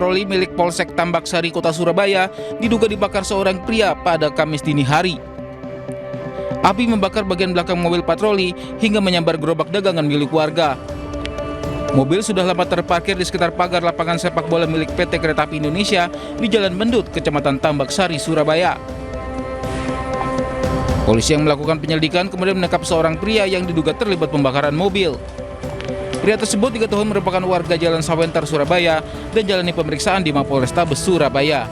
patroli milik Polsek Tambak Sari, Kota Surabaya diduga dibakar seorang pria pada Kamis dini hari. Api membakar bagian belakang mobil patroli hingga menyambar gerobak dagangan milik warga. Mobil sudah lama terparkir di sekitar pagar lapangan sepak bola milik PT Kereta Api Indonesia di Jalan Mendut, Kecamatan Tambak Sari, Surabaya. Polisi yang melakukan penyelidikan kemudian menangkap seorang pria yang diduga terlibat pembakaran mobil. Pria tersebut diketahui merupakan warga Jalan Sawentar, Surabaya dan jalani pemeriksaan di Mapolrestabes Surabaya.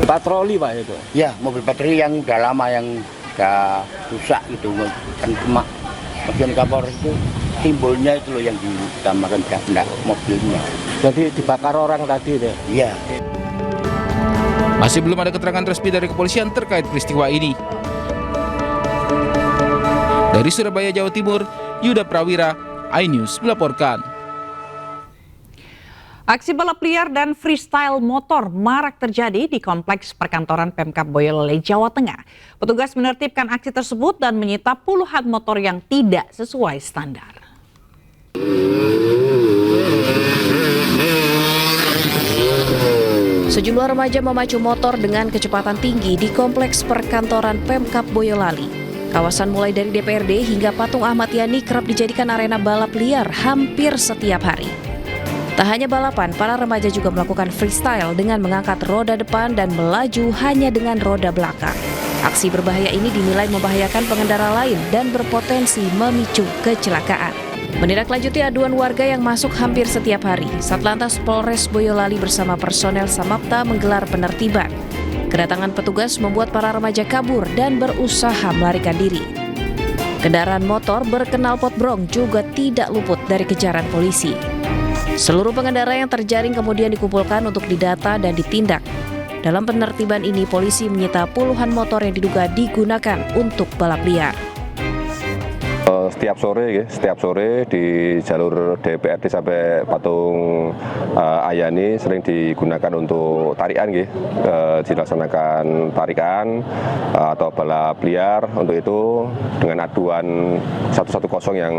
Patroli Pak itu? Ya, mobil patroli yang udah lama, yang udah rusak gitu, kan cuma bagian kapor itu timbulnya itu loh yang ditambahkan enggak mobilnya. Jadi dibakar orang tadi deh? Iya. Masih belum ada keterangan resmi dari kepolisian terkait peristiwa ini. Dari Surabaya, Jawa Timur, Yuda Prawira, iNews melaporkan. Aksi balap liar dan freestyle motor marak terjadi di kompleks perkantoran Pemkab Boyolali, Jawa Tengah. Petugas menertibkan aksi tersebut dan menyita puluhan motor yang tidak sesuai standar. Sejumlah remaja memacu motor dengan kecepatan tinggi di kompleks perkantoran Pemkab Boyolali. Kawasan mulai dari DPRD hingga Patung Ahmad Yani kerap dijadikan arena balap liar hampir setiap hari. Tak hanya balapan, para remaja juga melakukan freestyle dengan mengangkat roda depan dan melaju hanya dengan roda belakang. Aksi berbahaya ini dinilai membahayakan pengendara lain dan berpotensi memicu kecelakaan. Menindaklanjuti aduan warga yang masuk hampir setiap hari, Satlantas Polres Boyolali bersama personel Samapta menggelar penertiban. Kedatangan petugas membuat para remaja kabur dan berusaha melarikan diri. Kendaraan motor berkenal potbrong juga tidak luput dari kejaran polisi. Seluruh pengendara yang terjaring kemudian dikumpulkan untuk didata dan ditindak. Dalam penertiban ini, polisi menyita puluhan motor yang diduga digunakan untuk balap liar. Setiap sore di jalur DPRD sampai Patung Ayani sering digunakan untuk tarikan, dilaksanakan tarikan atau balap liar. Untuk itu dengan aduan 110 yang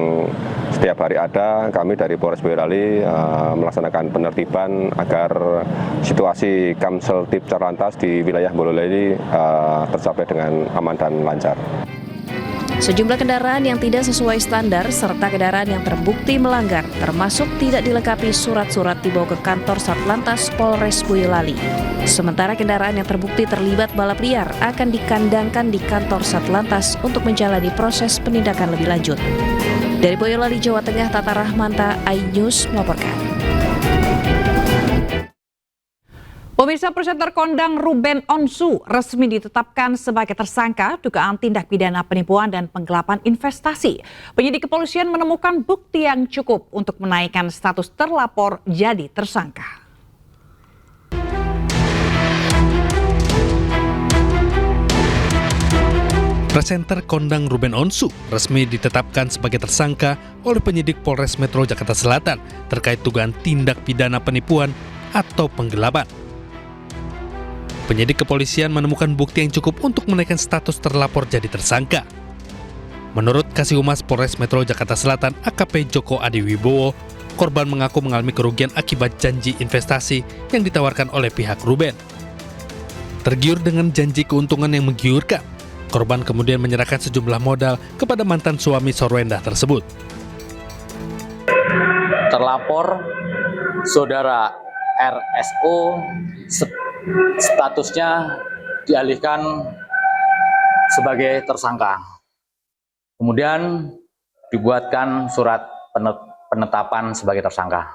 setiap hari ada, kami dari Polres Boyolali melaksanakan penertiban agar situasi Kamseltib Satlantas di wilayah Boyolali tercapai dengan aman dan lancar. Sejumlah kendaraan yang tidak sesuai standar serta kendaraan yang terbukti melanggar termasuk tidak dilengkapi surat-surat dibawa ke kantor Satlantas Polres Boyolali. Sementara kendaraan yang terbukti terlibat balap liar akan dikandangkan di kantor Satlantas untuk menjalani proses penindakan lebih lanjut. Dari Boyolali, Jawa Tengah, Tata Rahmanta, iNews melaporkan. Pemirsa, presenter kondang Ruben Onsu resmi ditetapkan sebagai tersangka dugaan tindak pidana penipuan dan penggelapan investasi. Penyidik kepolisian menemukan bukti yang cukup untuk menaikkan status terlapor jadi tersangka. Presenter kondang Ruben Onsu resmi ditetapkan sebagai tersangka oleh penyidik Polres Metro Jakarta Selatan terkait dugaan tindak pidana penipuan atau penggelapan. Penyidik kepolisian menemukan bukti yang cukup untuk menaikkan status terlapor jadi tersangka. Menurut Kasih Humas Polres Metro Jakarta Selatan AKP Joko Adiwibowo, korban mengaku mengalami kerugian akibat janji investasi yang ditawarkan oleh pihak Ruben. Tergiur dengan janji keuntungan yang menggiurkan, korban kemudian menyerahkan sejumlah modal kepada mantan suami Sorwenda tersebut. Terlapor saudara RSO statusnya dialihkan sebagai tersangka. Kemudian dibuatkan surat penetapan sebagai tersangka.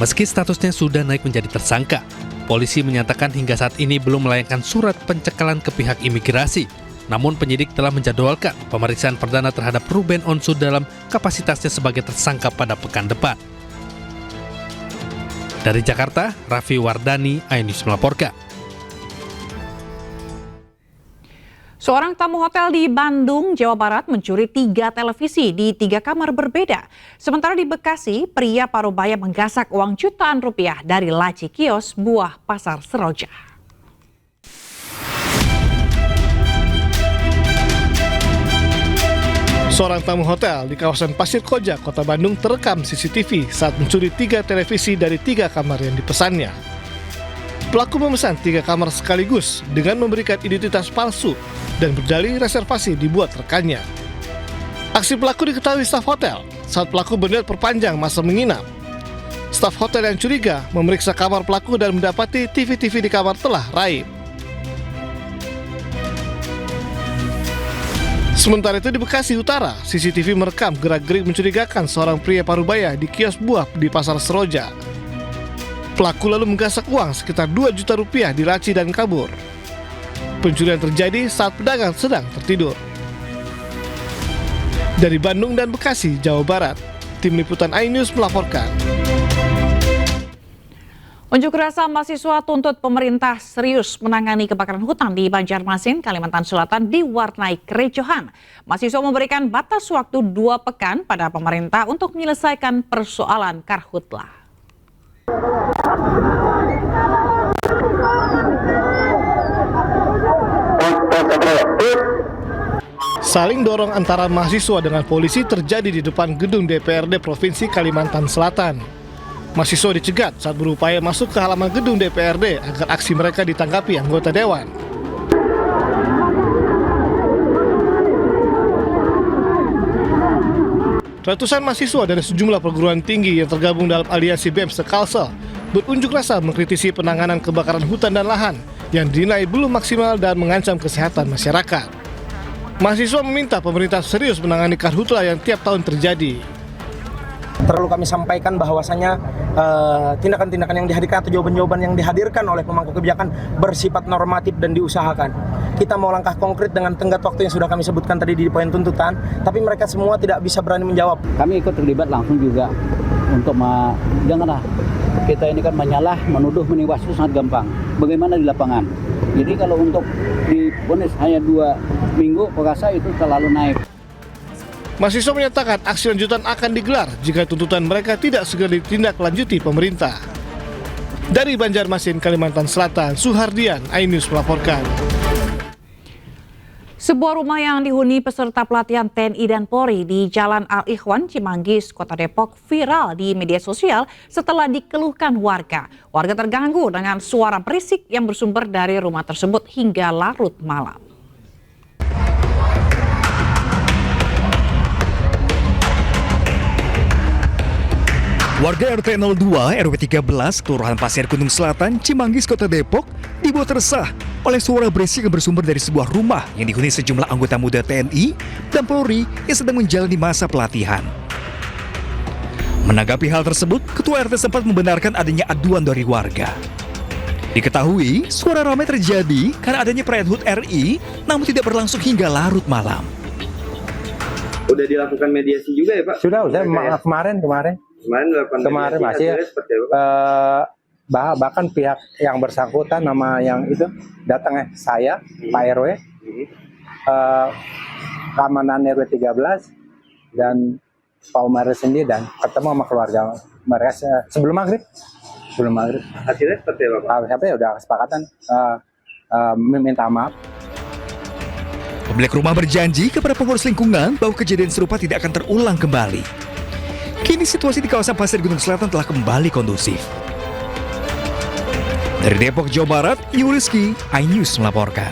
Meski statusnya sudah naik menjadi tersangka, polisi menyatakan hingga saat ini belum melayangkan surat pencekalan ke pihak imigrasi. Namun penyidik telah menjadwalkan pemeriksaan perdana terhadap Ruben Onsu dalam kapasitasnya sebagai tersangka pada pekan depan. Dari Jakarta, Raffi Wardani, iNews melaporkan. Seorang tamu hotel di Bandung, Jawa Barat mencuri 3 televisi di 3 kamar berbeda. Sementara di Bekasi, pria parubaya menggasak uang jutaan rupiah dari laci kios buah Pasar Seroja. Seorang tamu hotel di kawasan Pasir Koja, Kota Bandung terekam CCTV saat mencuri 3 televisi dari 3 kamar yang dipesannya. Pelaku memesan 3 kamar sekaligus dengan memberikan identitas palsu dan berdalih reservasi dibuat rekannya. Aksi pelaku diketahui staf hotel saat pelaku berniat perpanjang masa menginap. Staf hotel yang curiga memeriksa kamar pelaku dan mendapati TV-TV di kamar telah raib. Sementara itu di Bekasi Utara, CCTV merekam gerak-gerik mencurigakan seorang pria parubaya di kios buah di Pasar Seroja. Pelaku lalu menggasak uang sekitar 2 juta rupiah di laci dan kabur. Pencurian terjadi saat pedagang sedang tertidur. Dari Bandung dan Bekasi, Jawa Barat, Tim Liputan iNews melaporkan. Unjuk rasa mahasiswa tuntut pemerintah serius menangani kebakaran hutan di Banjarmasin, Kalimantan Selatan diwarnai kericuhan. Mahasiswa memberikan batas waktu 2 pekan pada pemerintah untuk menyelesaikan persoalan karhutlah. Saling dorong antara mahasiswa dengan polisi terjadi di depan gedung DPRD Provinsi Kalimantan Selatan. Mahasiswa dicegat saat berupaya masuk ke halaman gedung DPRD agar aksi mereka ditanggapi anggota dewan. Ratusan mahasiswa dari sejumlah perguruan tinggi yang tergabung dalam aliansi BEM se-Kalsel berunjuk rasa mengkritisi penanganan kebakaran hutan dan lahan yang dinilai belum maksimal dan mengancam kesehatan masyarakat. Mahasiswa meminta pemerintah serius menangani karhutlah yang tiap tahun terjadi. Perlu kami sampaikan bahwasanya tindakan-tindakan yang dihadirkan atau jawaban-jawaban yang dihadirkan oleh pemangku kebijakan bersifat normatif dan diusahakan. Kita mau langkah konkret dengan tenggat waktu yang sudah kami sebutkan tadi di poin tuntutan, tapi mereka semua tidak bisa berani menjawab. Kami ikut terlibat langsung juga untuk janganlah kita ini kan menyalah, menuduh, meniwas itu sangat gampang. Bagaimana di lapangan? Jadi kalau untuk divonis hanya 2 minggu, perasa itu terlalu naik. Mahasiswa menyatakan aksi lanjutan akan digelar jika tuntutan mereka tidak segera ditindaklanjuti pemerintah. Dari Banjarmasin, Kalimantan Selatan, Suhardian, iNews melaporkan. Sebuah rumah yang dihuni peserta pelatihan TNI dan Polri di Jalan Al-Ikhwan, Cimanggis, Kota Depok viral di media sosial setelah dikeluhkan warga. Warga terganggu dengan suara berisik yang bersumber dari rumah tersebut hingga larut malam. Warga RT 02 RW 13 Kelurahan Pasir Gunung Selatan, Cimanggis, Kota Depok dibuat resah oleh suara berisik yang bersumber dari sebuah rumah yang dihuni sejumlah anggota muda TNI dan Polri yang sedang menjalani masa pelatihan. Menanggapi hal tersebut, Ketua RT sempat membenarkan adanya aduan dari warga. Diketahui, suara ramai terjadi karena adanya perayaan HUT RI namun tidak berlangsung hingga larut malam. Udah dilakukan mediasi juga ya Pak? Sudah kemarin masih bahkan pihak yang bersangkutan nama yang itu datang saya Pak RW, keamanan RW 13 dan Pak Umar sendiri dan ketemu sama keluarga mereka sebelum maghrib. Hasilnya seperti apa Pak? Sampai udah kesepakatan meminta maaf. Pemilik rumah berjanji kepada pengurus lingkungan bahwa kejadian serupa tidak akan terulang kembali. Kini situasi di kawasan Pasir Gunung Selatan telah kembali kondusif. Dari Depok, Jawa Barat, Yuliski, iNews melaporkan.